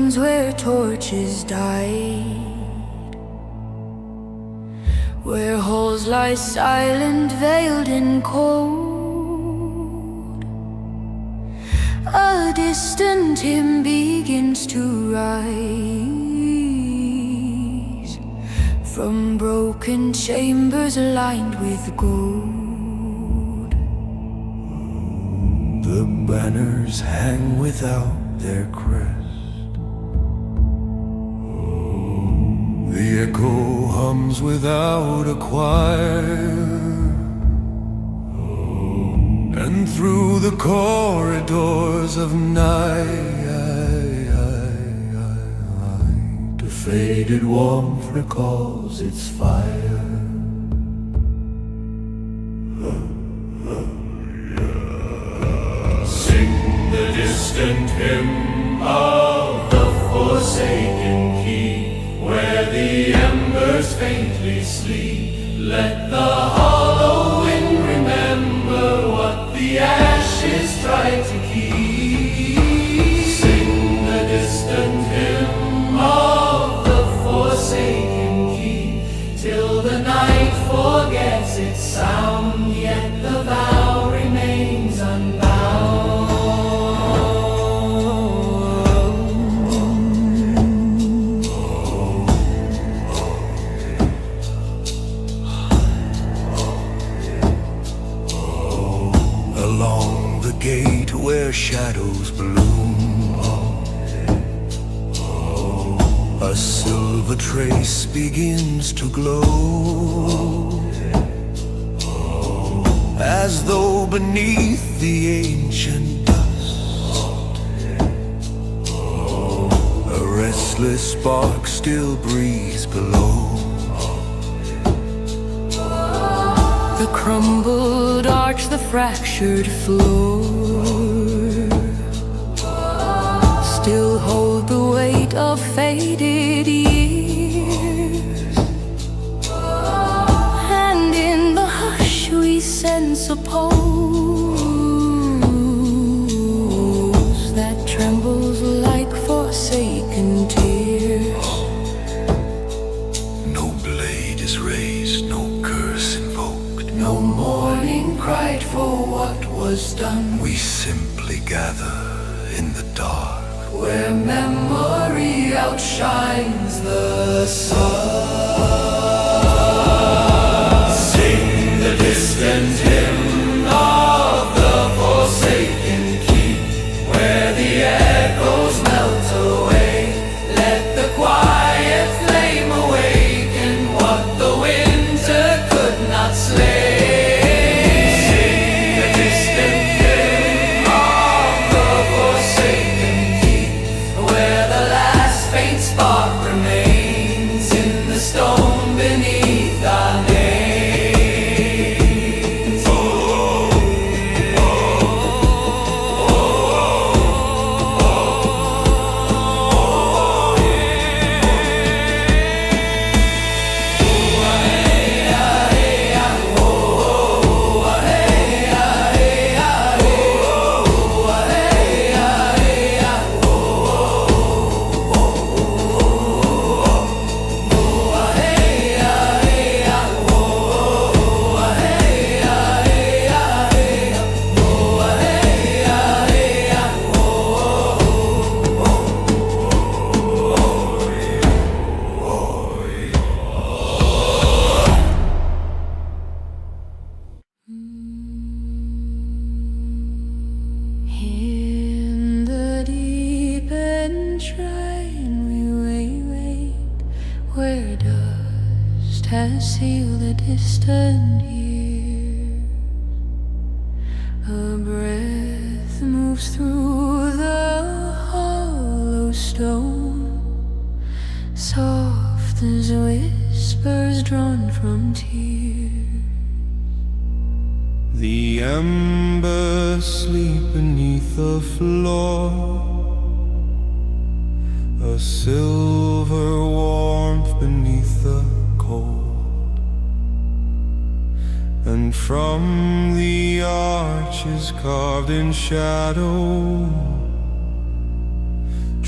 ruins where torches died, where halls lie silent, veiled in cold. A distant hymn begins to rise from broken chambers lined with gold. The banners hang without their crest, the echo hums without a choir, and through the corridors of night, the faded warmth recalls its fire. Distant hymn of the forsaken keep, where the embers faintly sleep. Let the hollow wind remember what the ashes tried to keep. Sing the distant hymn of the forsaken keep, till the night forgets its sound, yet the vow remains unbound. Along the gate where shadows bloom, a silver trace begins to glow, as though beneath the ancient dust a restless spark still breathes below. The crumbled arch, the fractured floor still hold the weight of faded years, and in the hush we sense a pulse that trembles like forsaken tears. No blade is raised, no curse invoked, no mourning cried for what was done. We simply gather in the dark, where memory outshines the sun. Sing the distant hymn of the forsaken keep, where the echoes melt away. Let the quiet flame awaken what the winter could not slay. Stone beneath our names. In the deep enshrined we wait, where dust has sealed a distant year. A breath moves through the hollow stone, soft as whispers drawn from tears. The embers sleep beneath the floor, a silver warmth beneath the cold, and from the arches carved in shadow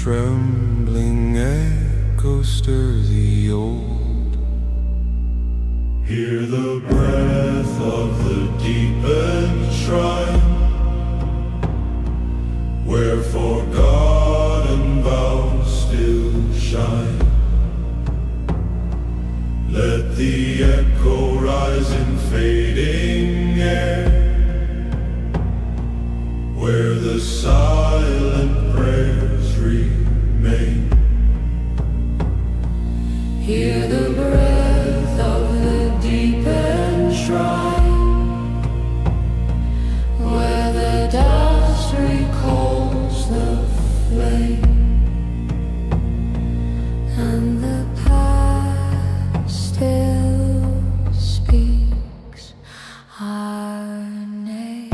trembling echo stir the old. Hear the breath of the deepened shrine, where forgotten vows still shine. Let the echo rise in fading air, where the silent prayers remain. Hear the breath of the deepened shrine, where the dust recalls the flame, and the past still speaks our name.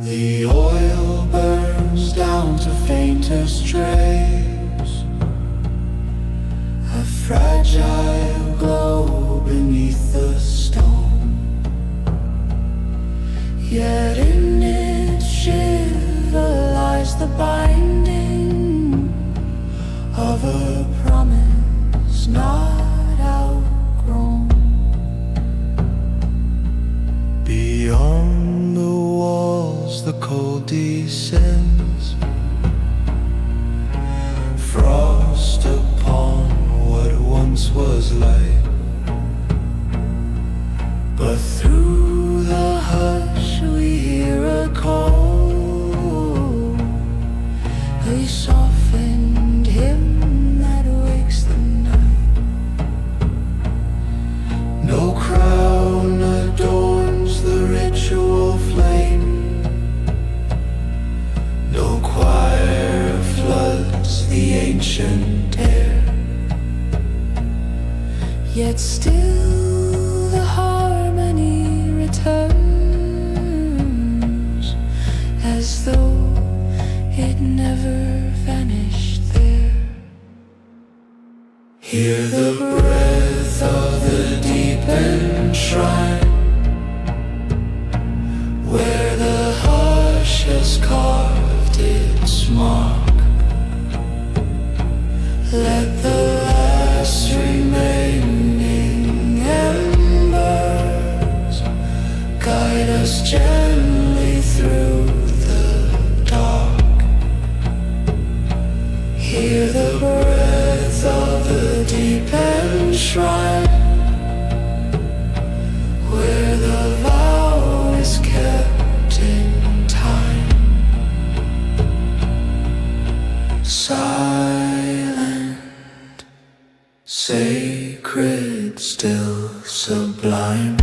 The oil burns down to faintest trace, a fragile glow beneath the stone. Yet in its shiver lies the binding of a promise not outgrown. Beyond the walls the cold descends, frost upon what once was light. But through the hush we hear a call, a softened hymn that wakes the night. No crown adorns the ritual flame, no choir floods the ancient air. Yet still the harmony returns, as though it never vanished there. Hear the breath of the deepened shrine, where the hush has carved its mark. Let the last remaining embers guide us gently through the dark. Hear the breath of the deepened shrine, where the vow is kept in time. Silent, sacred, still sublime.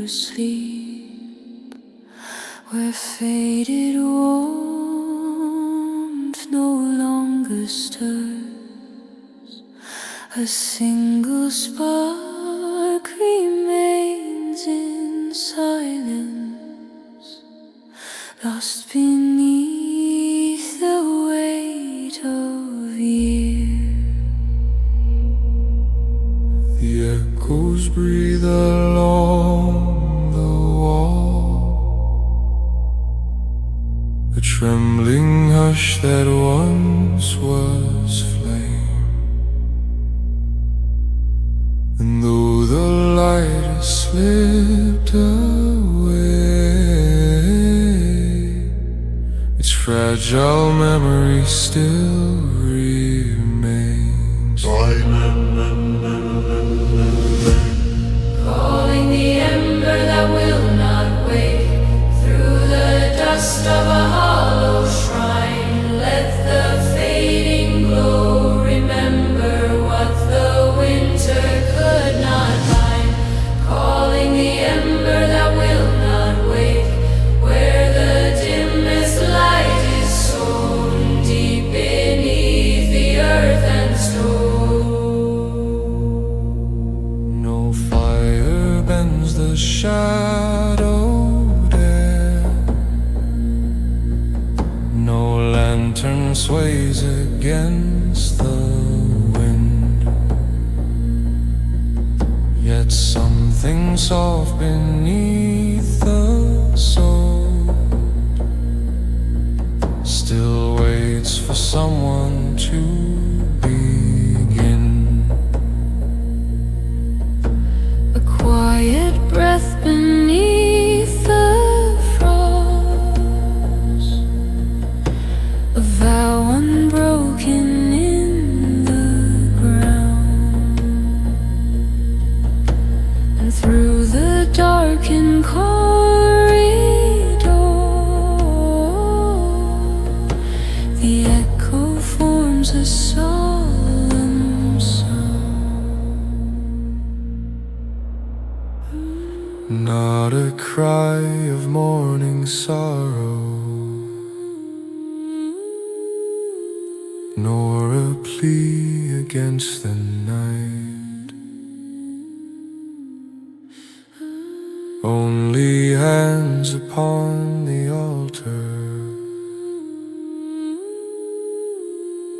Sleep, where faded warmth no longer stirs. A single spark remains in silence, lost beneath The echoes breathe along the wall, a trembling hush that once was flame. And though the light has slipped away, its fragile memory still remains. Calling the ember that will not wake through the dust of a hollow shrine. Let the fading glow remember what the winter could not bind. Calling the ember that will not wake, where the dimmest light is sown deep beneath the earth and stone. No fire bends the shadowed air, no lantern sways against the wind. Yet something soft beneath the soul still waits for someone to begin. A quiet breath beneath the frost, a vow unbroken in the ground. And through the darkened corridor, the echo forms a solemn song. Not a cry of mourning sorrow, nor a plea against the night. Only hands upon the altar,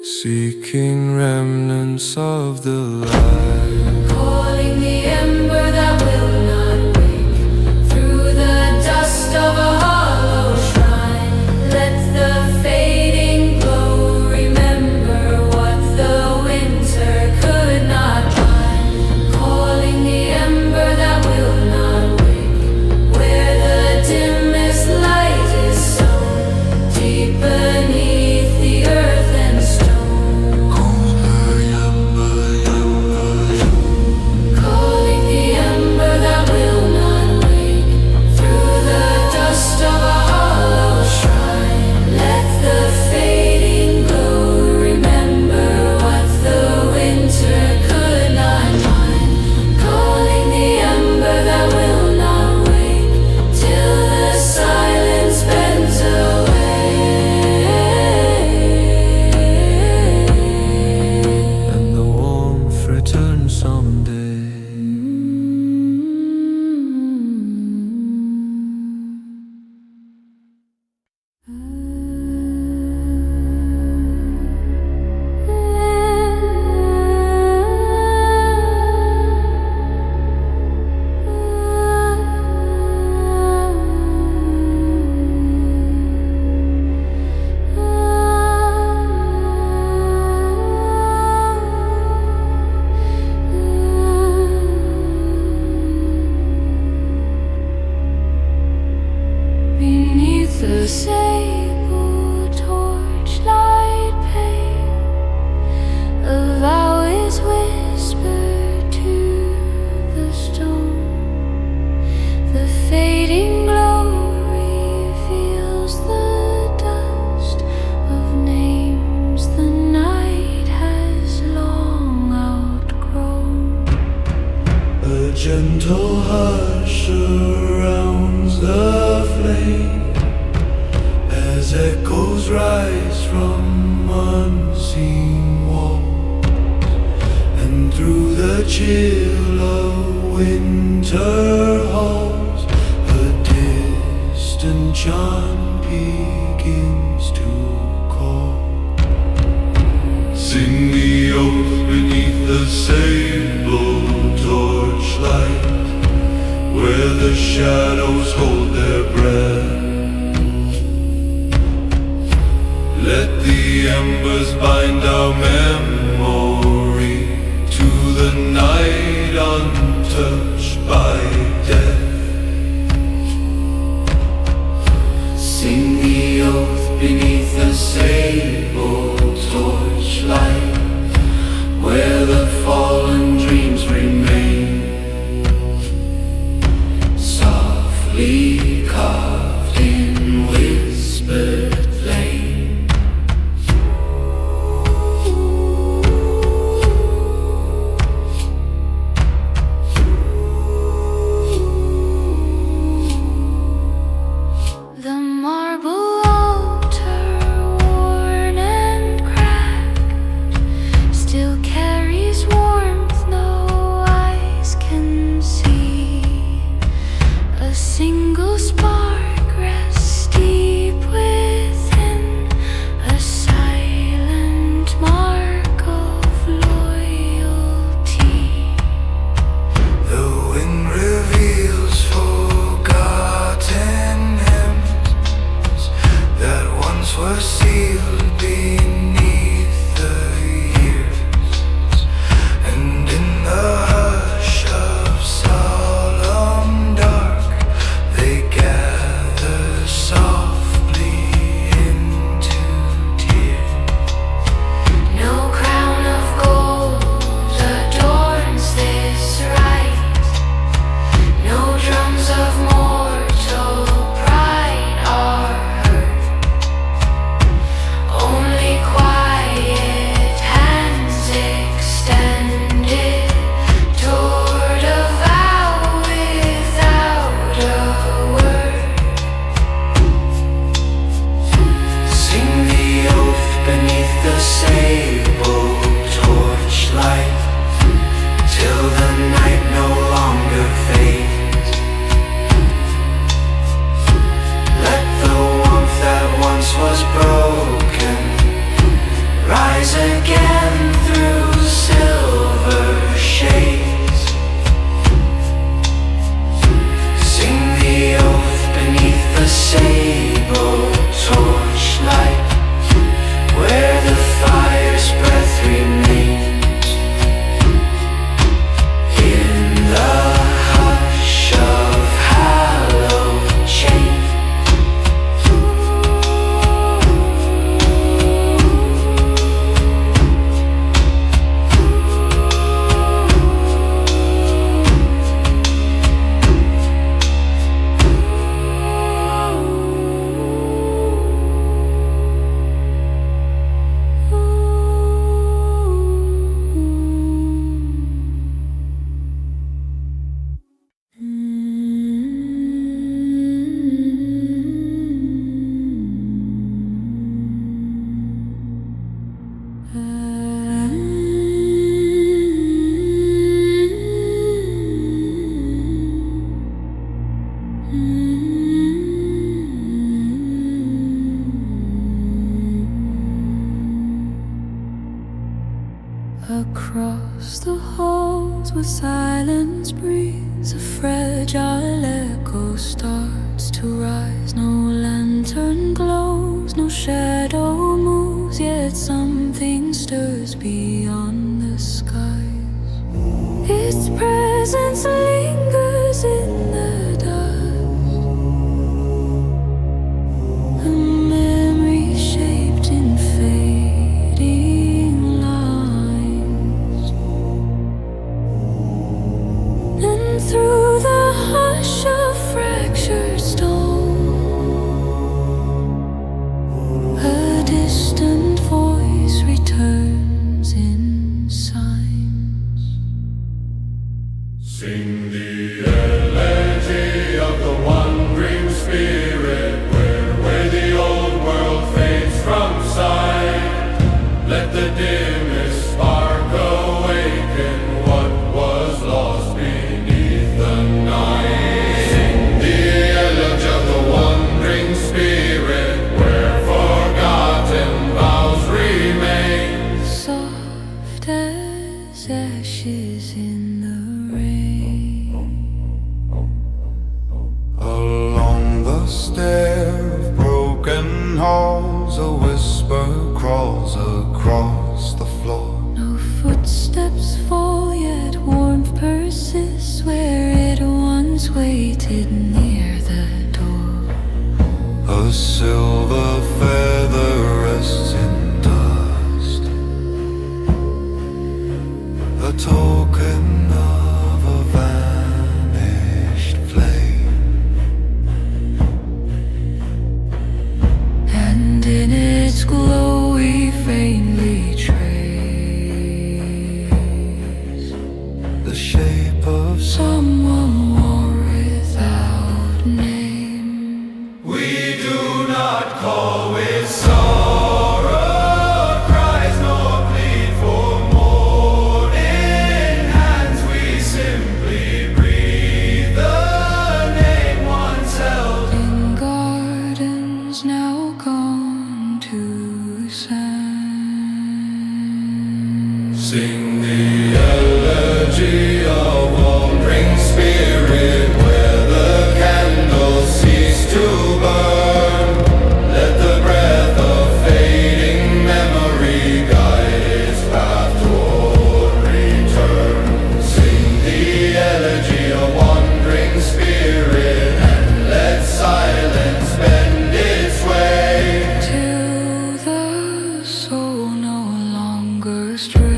seeking remnants of the light. Calling the ember that will not wake through the dust of a hollow shrine. Let the fading glow remember what the winter could not bind. Calling the ember that will not wake, where the dimmest light is sown deep beneath the earth and stone. Calling the ember that will not wake through the dust of a hollow shrine. Let the fading glow remember what the winter could not bind. Calling the ember that will not wake till the silence bends away. And the warmth returns someday. Beneath the sable torchlight pale, a vow is whispered to the stone. The fading glow reveals the dust of names the night has long outgrown. A gentle hush surrounds the flame as echoes rise from unseen walls, and through the chill of winter halls, a distant chant begins to call. Sing the oath beneath the sable where the shadows hold their breath. Let the embers bind our memory to the night untouched by death. Sing the oath beneath the sable torchlight, where the fallen dreams remain, softly carved in whispered flame. The marble altar, worn and cracked, still carries warmth no eyes can see. A single spark rests deep within, a silent mark of loyalty. The wind reveals forgotten hymns that once were sealed beneath the years, and in the hush of solemn dark they gather softly into tears. No crown of gold adorns this rite, no drums of mortal pride are heard, only quiet hands extended toward a vow without a word. Sing the oath beneath the sable torchlight, till the night no longer fades. Let the warmth that once was broken rise again through silver shades. Sing the oath beneath the sable torchlight, where the fire's breath remains, in the hush of hallowed chains. Across the halls where silence breathes, a fragile echo starts to rise. No lantern glows, no shadow moves, yet something stirs beyond the skies. Its presence lingers in the dust, a memory shaped in fading lines. And through the hush of fractured stone, a distant voice returns in signs. Sing the elegy of the wandering spirit, where the old world fades from sight. Let the dimmest spark awaken what was lost beneath the night. Sing the elegy of the wandering spirit, where forgotten vows remain, Soft as ashes in the rain. waited near the door. A silver feather rests in dust, a token of a vanished flame. And in its glow we faintly trace The shape of someone war without name. we do not call with sorrow, cries nor plead for mourning hands. We simply breathe the name once held. In gardens now gone to sand, Sing the elegy of wandering spirit, where the candles cease to burn. Let the breath of fading memory guide its path toward return. Sing the elegy of wandering spirit, and let silence bend its way. till the soul no longer strays.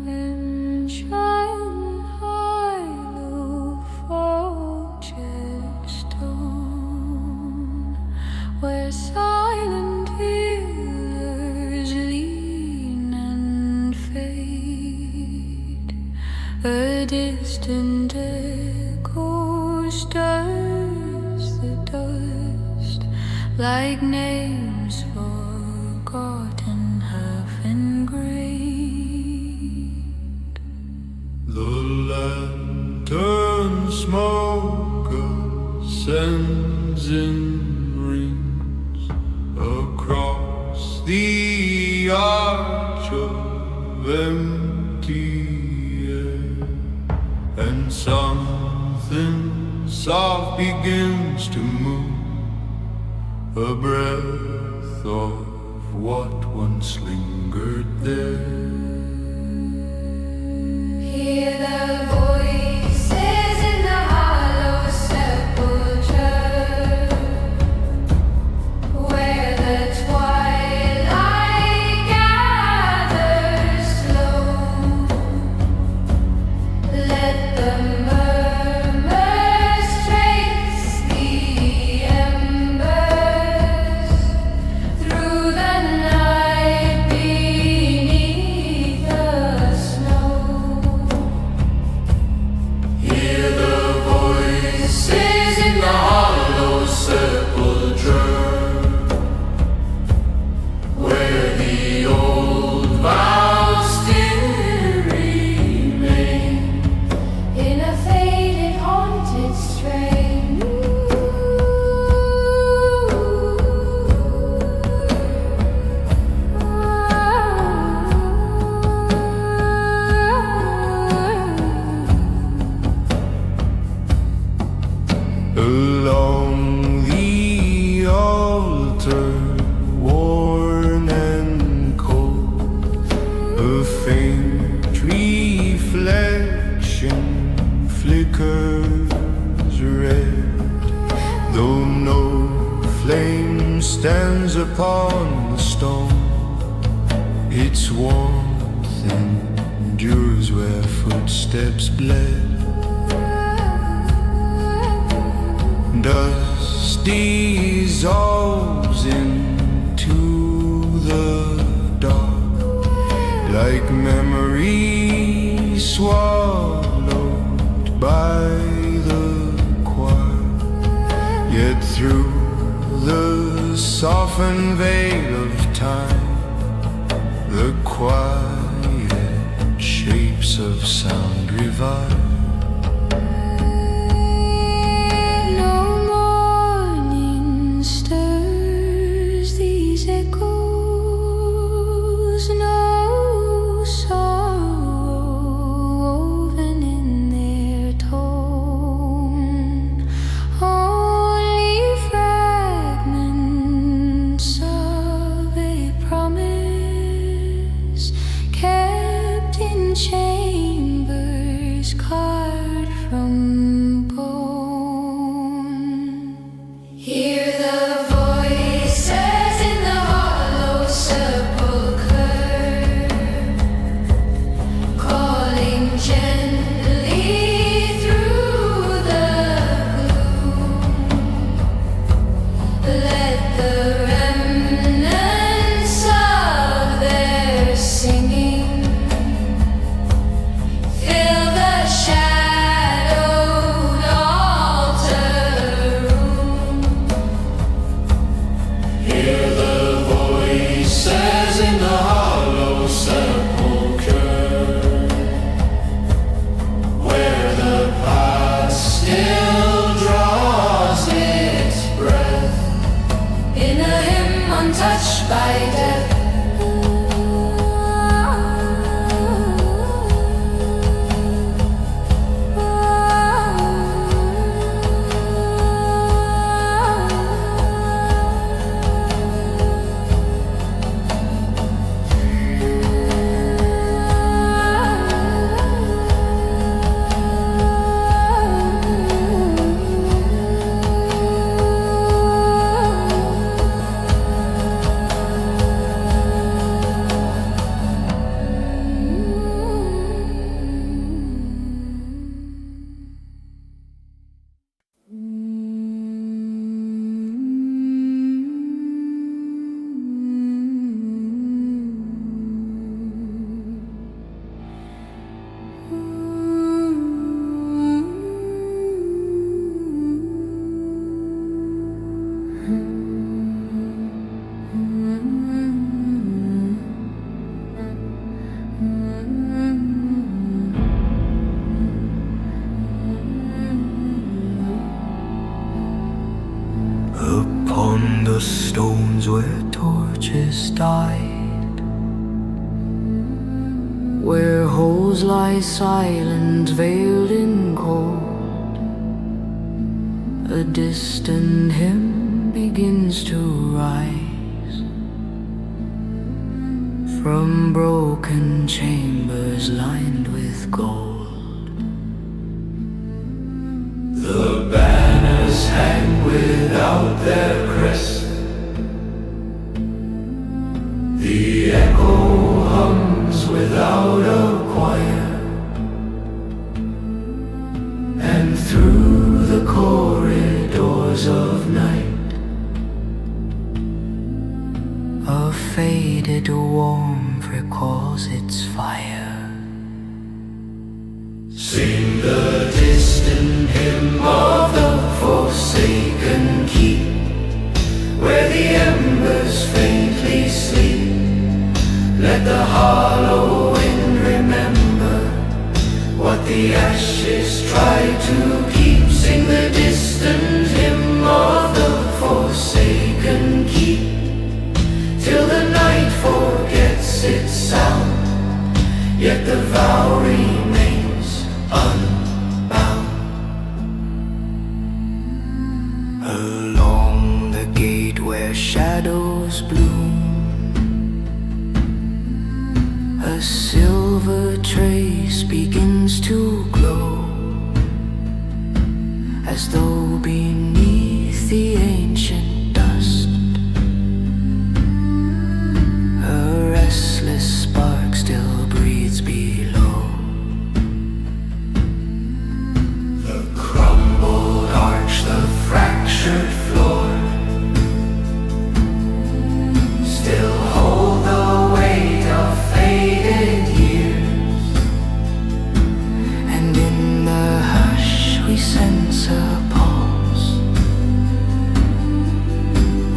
In Shanghai, forged stone, where silent healers lean and fade, a distant echo stirs the dust, like names forgotten, half engraved. The lantern smoke ascends in rings across the arch of empty air, and something soft begins to move, a breath of what once lingered there. Hear the voices in the hollow sepulchre, where the twilight gathers slow. Let the murmurs trace the embers through the night beneath the snow. Hear the voices in the hollow sepulchre, where the old vows still remain. In a faded, haunted strain. Along the altar, worn and cold, a faint reflection flickers red, though no flame stands upon the stone. Its warmth endures where footsteps bled. Dust dissolves into the dark, like memory swallowed by the choir. Yet through the softened veil of time, the quiet shapes of sound revive. No sorrow woven in their toll. trees carved from bone. Hear the voices in the hollow sepulchre, calling gently through the gloom. Let the remnants of their singing fill the shadowed altar room. Hear the voices in the hollow sepulchre, where the past still draws its breath, In a hymn untouched by death. upon the stones where torches died, Where holes lie silent, veiled in cold, a distant hymn begins to rise from broken chambers lined with gold. the banners hang without their crest, the echo hums without a choir, and through the corridors of night, A faded warmth recalls its fire. sing the distant hymn of the forsaken keep, where the embers faintly sleep. Let the hollow wind remember what the ashes try to keep. Sing the distant hymn of the forsaken keep, till the night forgets its sound, yet the vow remains unbound. Along the gate where shadows bloom, a silver trace begins to glow, as though beneath the ancient dust a restless spark still breathes below. The crumbled arch, the fractured floor, still hold the weight of faded years, And in the hush we sense a pulse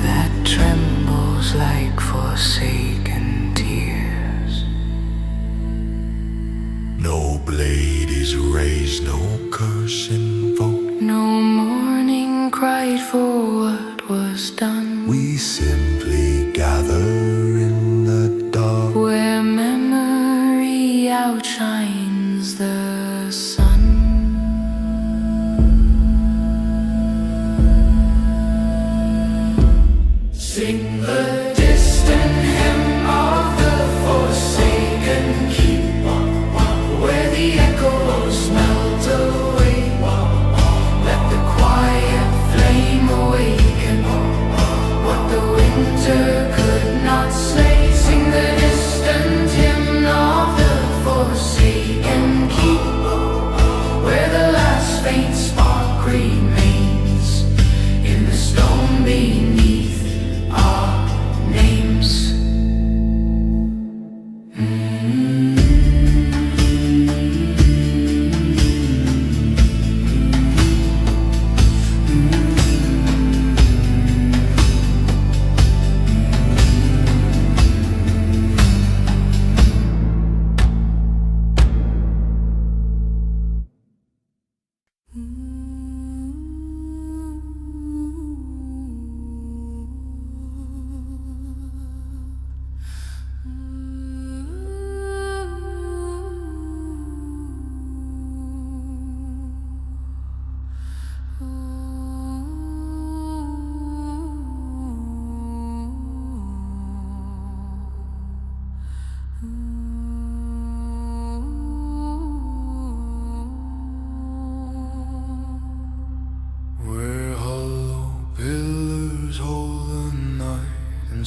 that trembles like forsaken tears. no blade is raised, no curse invoked. No mourning cried for what was done, We simply gather in the dark, where memory outshines the sun. sing the distant hymn of the forsaken keep, where the echoes melt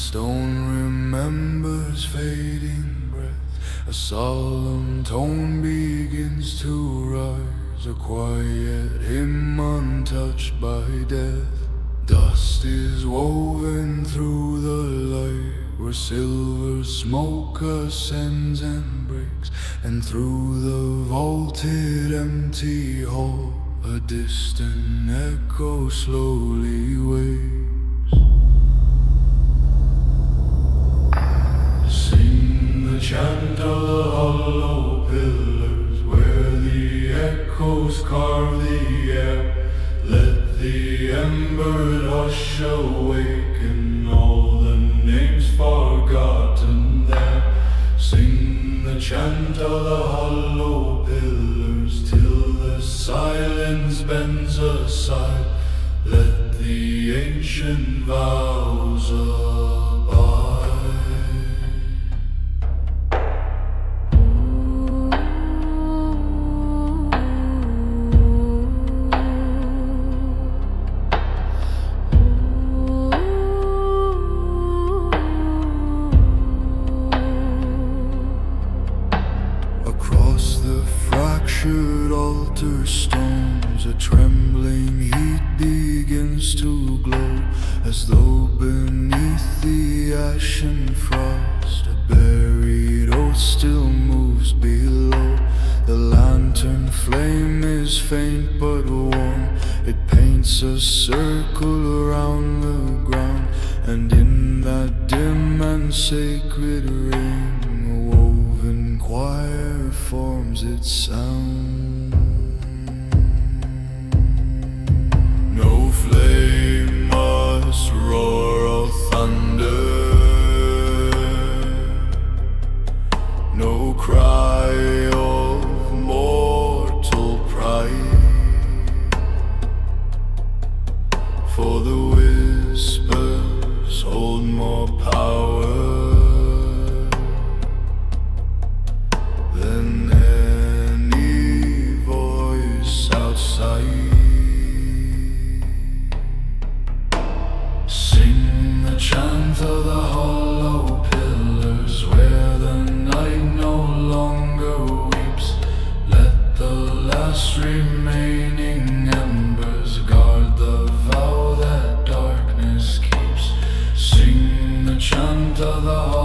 stone remembers fading breath. A solemn tone begins to rise, a quiet hymn untouched by death. Dust is woven through the light, where silver smoke ascends and breaks, and through the vaulted empty hall a distant echo slowly wakes. Sing the chant of the hollow pillars, where the echoes carve the air. Let the embered hush awaken all the names forgotten there. Sing the chant of the hollow pillars till the silence bends aside. Let the ancient vows abide. Across the fractured altar stones, a trembling heat begins to glow, as though beneath the ashen frost a buried oath still moves below. The lantern flame is faint but warm, it paints a circle around the ground, and in that dim and sacred ring a woven choir forms its sound. No flame must roar of thunder, no cry of mortal pride, for the whispers hold more power than any voice outside. Sing the chant of the hollow pillars, where the night no longer weeps. Let the last remaining embers guard the vow that darkness keeps. Sing the chant of the hollow